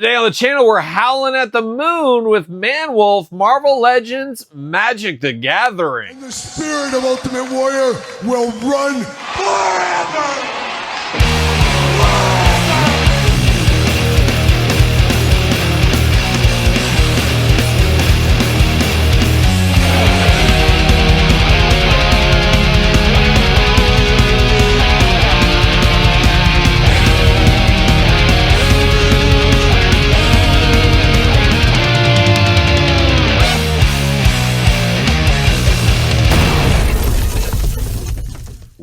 Today on the channel, we're howling at the moon with Man-Wolf, Marvel Legends, Magic the Gathering. And the spirit of Ultimate Warrior will run forever!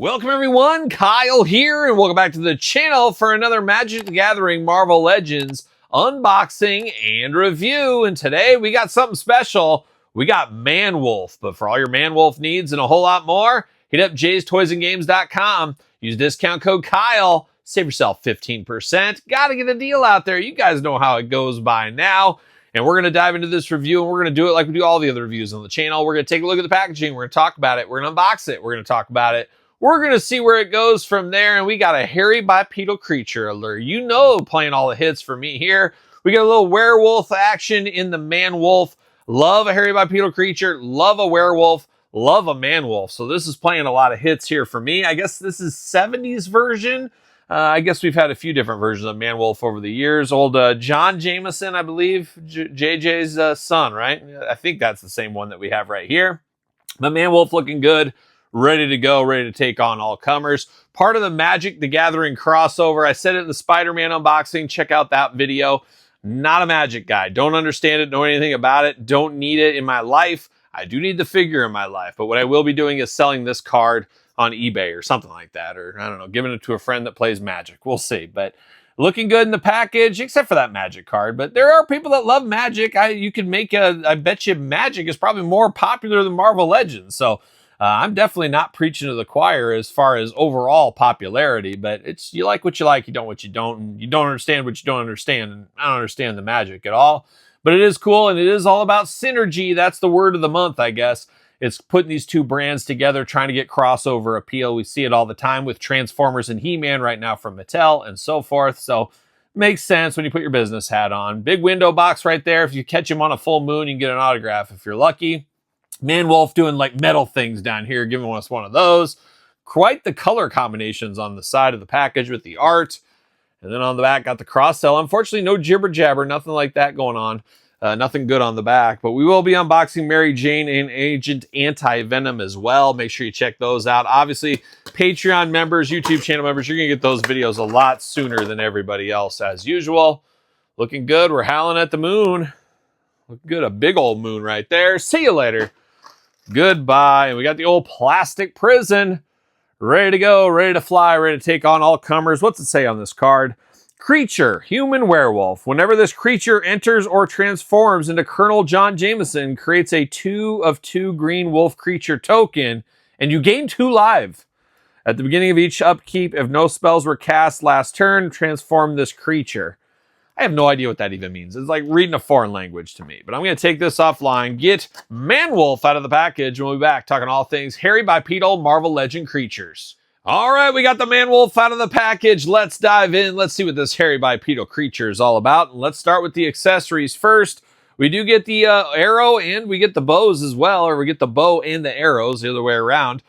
Welcome everyone, Kyle here, and welcome back to the channel for another Magic the Gathering Marvel Legends unboxing and review. And today we got something special. We got Man-Wolf, but for all your Man-Wolf needs and a whole lot more, hit up jaystoysandgames.com. Use discount code Kyle, save yourself 15%. Gotta get a deal out there. You guys know how it goes by now. And we're going to dive into this review, and we're going to do it like we do all the other reviews on the channel. We're going to take a look at the packaging. We're going to talk about it. We're going to unbox it. We're going to talk about it. We're going to see where it goes from there, and we got a hairy bipedal creature alert. You know, playing all the hits for me here. We got a little werewolf action in the Man-Wolf. Love a hairy bipedal creature, love a werewolf, love a Man-Wolf. So this is playing a lot of hits here for me. I guess this is 70s version. I guess we've had a few different versions of Man-Wolf over the years. Old John Jameson, I believe, JJ's son, right? I think that's the same one that we have right here. The Man-Wolf looking good. Ready to go, ready to take on all comers. Part of the Magic the Gathering crossover. I said it in the Spider-Man unboxing. Check out that video. Not a Magic guy. Don't understand it, know anything about it. Don't need it in my life. I do need the figure in my life. But what I will be doing is selling this card on eBay or something like that. Or, I don't know, giving it to a friend that plays Magic. We'll see. But looking good in the package, except for that Magic card. But there are people that love Magic. You can make I bet you Magic is probably more popular than Marvel Legends. So, I'm definitely not preaching to the choir as far as overall popularity, but it's you like what you like, you don't what you don't, and you don't understand what you don't understand, and I don't understand the Magic at all. But it is cool, and it is all about synergy. That's the word of the month, I guess. It's putting these two brands together, trying to get crossover appeal. We see it all the time with Transformers and He-Man right now from Mattel and so forth. So makes sense when you put your business hat on. Big window box right there. If you catch him on a full moon, you can get an autograph if you're lucky. Man-Wolf doing like metal things down here, giving us one of those. Quite the color combinations on the side of the package with the art. And then on the back, got the cross-sell. Unfortunately, no jibber-jabber, nothing like that going on. Nothing good on the back. But we will be unboxing Mary Jane and Agent Anti-Venom as well. Make sure you check those out. Obviously, Patreon members, YouTube channel members, you're going to get those videos a lot sooner than everybody else as usual. Looking good. We're howling at the moon. Looking good. A big old moon right there. See you later. Goodbye. And we got the old plastic prison. Ready to go, ready to fly, ready to take on all comers. What's it say on this card? Creature, human werewolf. Whenever this creature enters or transforms into Colonel John Jameson, creates a 2 of 2 green wolf creature token, and you gain 2 life. At the beginning of each upkeep, if no spells were cast last turn, transform this creature. I have no idea what that even means. It's like reading a foreign language to me. But I'm going to take this offline, get Man-Wolf out of the package, and we'll be back talking all things hairy bipedal Marvel Legend creatures. All right, we got the Man-Wolf out of the package. Let's dive in. Let's see what this hairy bipedal creature is all about. And let's start with the accessories first. We do get the arrow, and we get the bows as well, or we get the bow and the arrows the other way around.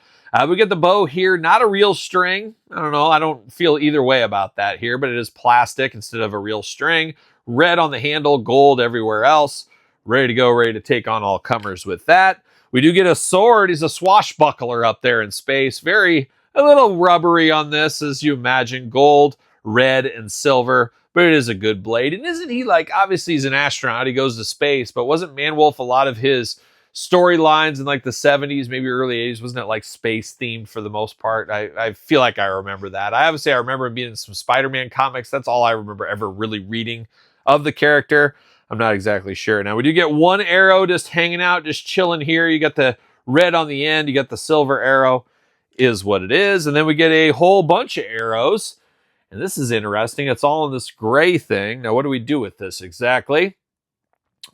We get the bow here, not a real string. I don't know. I don't feel either way about that here, but it is plastic instead of a real string. Red on the handle, gold everywhere else. Ready to go, ready to take on all comers with that. We do get a sword. He's a swashbuckler up there in space. A little rubbery on this, as you imagine. Gold, red, and silver. But it is a good blade. And isn't he like, obviously he's an astronaut. He goes to space. But wasn't Man-Wolf a lot of his storylines in like the 70s, maybe early 80s, wasn't it like space themed for the most part? I feel like I remember that. I remember him being in some Spider-Man comics. That's all I remember ever really reading of the character. I'm not exactly sure. Now we do get one arrow just hanging out, just chilling here. You got the red on the end, you got the silver arrow, is what it is. And then we get a whole bunch of arrows. And this is interesting. It's all in this gray thing. Now what do we do with this exactly?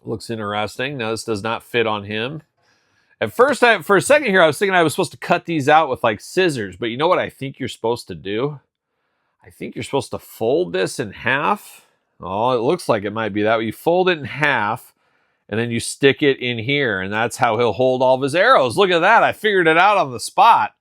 Looks interesting. Now, this does not fit on him. At first, for a second here, I was thinking I was supposed to cut these out with like scissors. But you know what I think you're supposed to do? I think you're supposed to fold this in half. Oh, it looks like it might be that way. You fold it in half, and then you stick it in here, and that's how he'll hold all of his arrows. Look at that. I figured it out on the spot.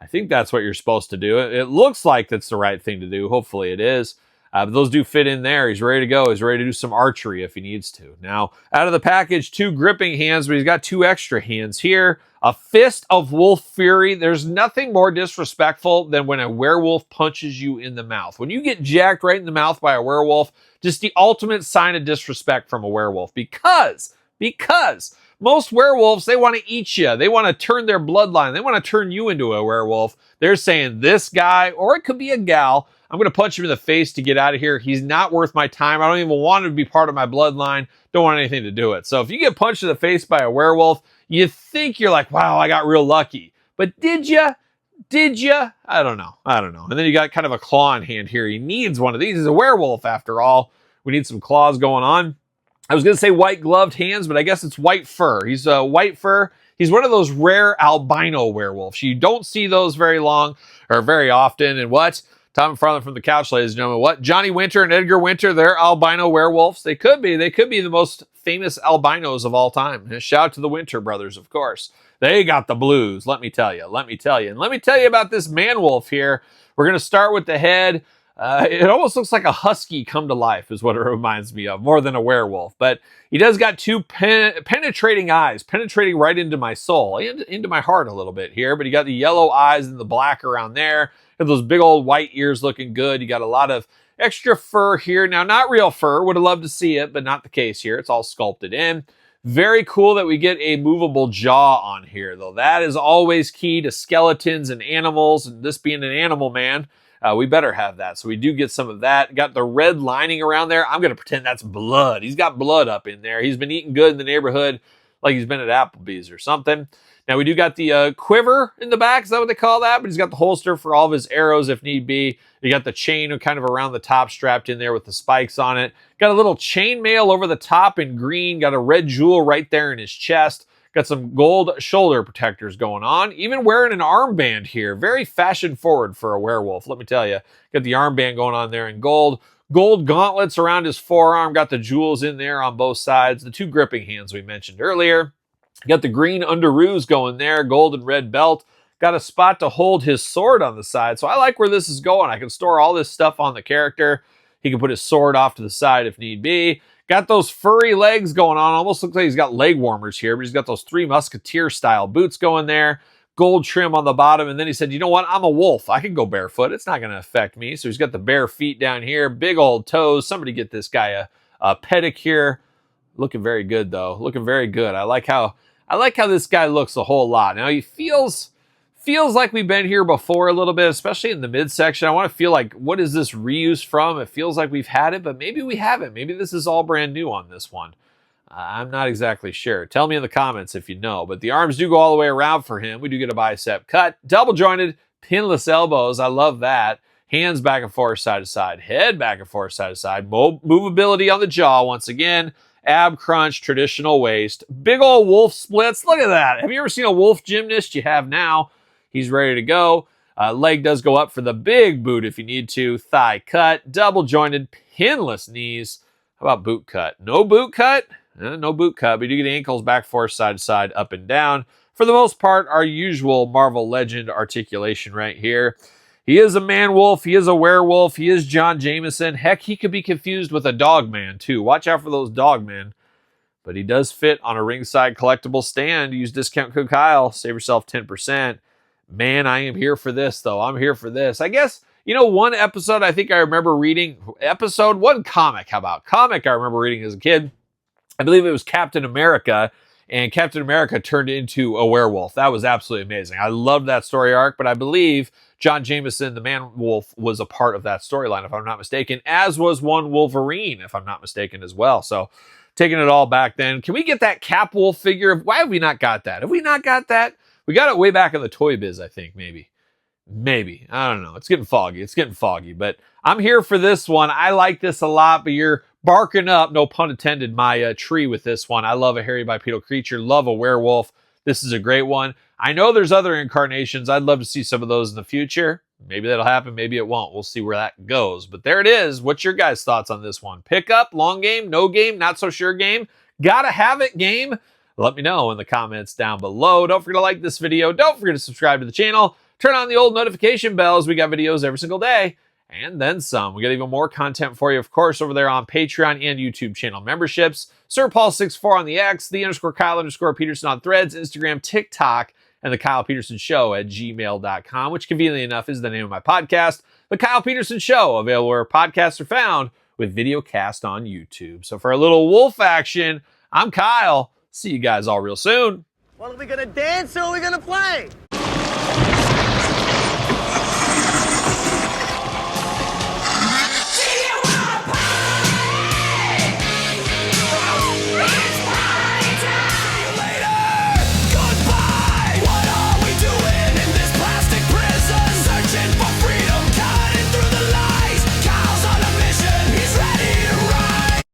I think that's what you're supposed to do. It looks like that's the right thing to do. Hopefully it is. But those do fit in there. He's ready to go. He's ready to do some archery if he needs to. Now, out of the package, 2 gripping hands, but he's got 2 extra hands here. A fist of wolf fury. There's nothing more disrespectful than when a werewolf punches you in the mouth. When you get jacked right in the mouth by a werewolf, just the ultimate sign of disrespect from a werewolf. Because most werewolves, they want to eat you. They want to turn their bloodline. They want to turn you into a werewolf. They're saying, this guy, or it could be a gal, I'm going to punch him in the face to get out of here. He's not worth my time. I don't even want him to be part of my bloodline. Don't want anything to do it. So if you get punched in the face by a werewolf, you think you're like, wow, I got real lucky. But did you? Did you? I don't know. And then you got kind of a claw in hand here. He needs one of these. He's a werewolf after all. We need some claws going on. I was going to say white gloved hands, but I guess it's white fur. He's a white fur. He's one of those rare albino werewolves. You don't see those very often. And what? Tom McFarlane from the couch, ladies and gentlemen. What? Johnny Winter and Edgar Winter, they're albino werewolves. They could be. They could be the most famous albinos of all time. Shout out to the Winter brothers, of course. They got the blues, let me tell you. And let me tell you about this man wolf here. We're going to start with the head. It almost looks like a husky come to life is what it reminds me of, more than a werewolf. But he does got 2 penetrating eyes, penetrating right into my soul, into my heart a little bit here. But he got the yellow eyes and the black around there. Got those big old white ears looking good. You got a lot of extra fur here. Now, not real fur. Would have loved to see it, but not the case here. It's all sculpted in. Very cool that we get a movable jaw on here, though. That is always key to skeletons and animals, and this being an animal man, we better have that. So we do get some of that. Got the red lining around there. I'm going to pretend that's blood. He's got blood up in there. He's been eating good in the neighborhood like he's been at Applebee's or something. Now we do got the quiver in the back. Is that what they call that? But he's got the holster for all of his arrows if need be. You got the chain kind of around the top strapped in there with the spikes on it. Got a little chain mail over the top in green. Got a red jewel right there in his chest. Got some gold shoulder protectors going on. Even wearing an armband here. Very fashion forward for a werewolf, let me tell you. Got the armband going on there in gold. Gold gauntlets around his forearm. Got the jewels in there on both sides. The 2 gripping hands we mentioned earlier. Got the green underoos going there. Gold and red belt. Got a spot to hold his sword on the side. So I like where this is going. I can store all this stuff on the character. He can put his sword off to the side if need be. Got those furry legs going on. Almost looks like he's got leg warmers here, but he's got those 3 musketeer style boots going there. Gold trim on the bottom. And then he said, you know what? I'm a wolf. I can go barefoot. It's not going to affect me. So he's got the bare feet down here. Big old toes. Somebody get this guy a pedicure. Looking very good, though. Looking very good. I like how this guy looks a whole lot. Now he feels like we've been here before a little bit, especially in the midsection. I want to feel like, what is this reuse from? It feels like we've had it, but maybe we haven't. Maybe this is all brand new on this one. I'm not exactly sure. Tell me in the comments if you know. But the arms do go all the way around for him. We do get a bicep cut. Double jointed, pinless elbows. I love that. Hands back and forth, side to side. Head back and forth, side to side. Movability on the jaw once again. Ab crunch, traditional waist. Big old wolf splits. Look at that. Have you ever seen a wolf gymnast? You have now. He's ready to go. Leg does go up for the big boot if you need to. Thigh cut. Double jointed, pinless knees. How about boot cut? No boot cut? No boot cut, but you do get ankles back, forth, side to side, up and down. For the most part, our usual Marvel Legend articulation right here. He is a man wolf. He is a werewolf. He is John Jameson. Heck, he could be confused with a dog man, too. Watch out for those dog men. But he does fit on a ringside collectible stand. Use discount code Kyle. Save yourself 10%. Man, I am here for this, though. I'm here for this. I guess, one episode I think I remember reading. One comic, how about? Comic I remember reading as a kid. I believe it was Captain America, and Captain America turned into a werewolf. That was absolutely amazing. I loved that story arc, but I believe John Jameson, the man-wolf, was a part of that storyline, if I'm not mistaken, as was one Wolverine, if I'm not mistaken, as well. So, taking it all back then. Can we get that Cap Wolf figure? Why have we not got that? Have we not got that? We got it way back in the Toy Biz, I think, maybe. I don't know. It's getting foggy, but I'm here for this one. I like this a lot, but you're barking up, no pun intended, my tree with this one. I love a hairy bipedal creature, love a werewolf. This is a great one. I know there's other incarnations. I'd love to see some of those in the future. Maybe that'll happen, maybe it won't. We'll see where that goes. But there it is. What's your guys' thoughts on this one? Pickup, long game, no game, not so sure game, gotta have it game? Let me know in the comments down below. Don't forget to like this video. Don't forget to subscribe to the channel. Turn on the old notification bells. We got videos every single day and then some. We got even more content for you, of course, over there on Patreon and YouTube channel memberships. SirPaul64 on the X, _Kyle_Peterson on Threads, Instagram, TikTok, and TheKylePetersonShow at gmail.com, which conveniently enough is the name of my podcast, The Kyle Peterson Show, available where podcasts are found with video cast on YouTube. So for a little wolf action, I'm Kyle. See you guys all real soon. Well, are we gonna dance or are we gonna play?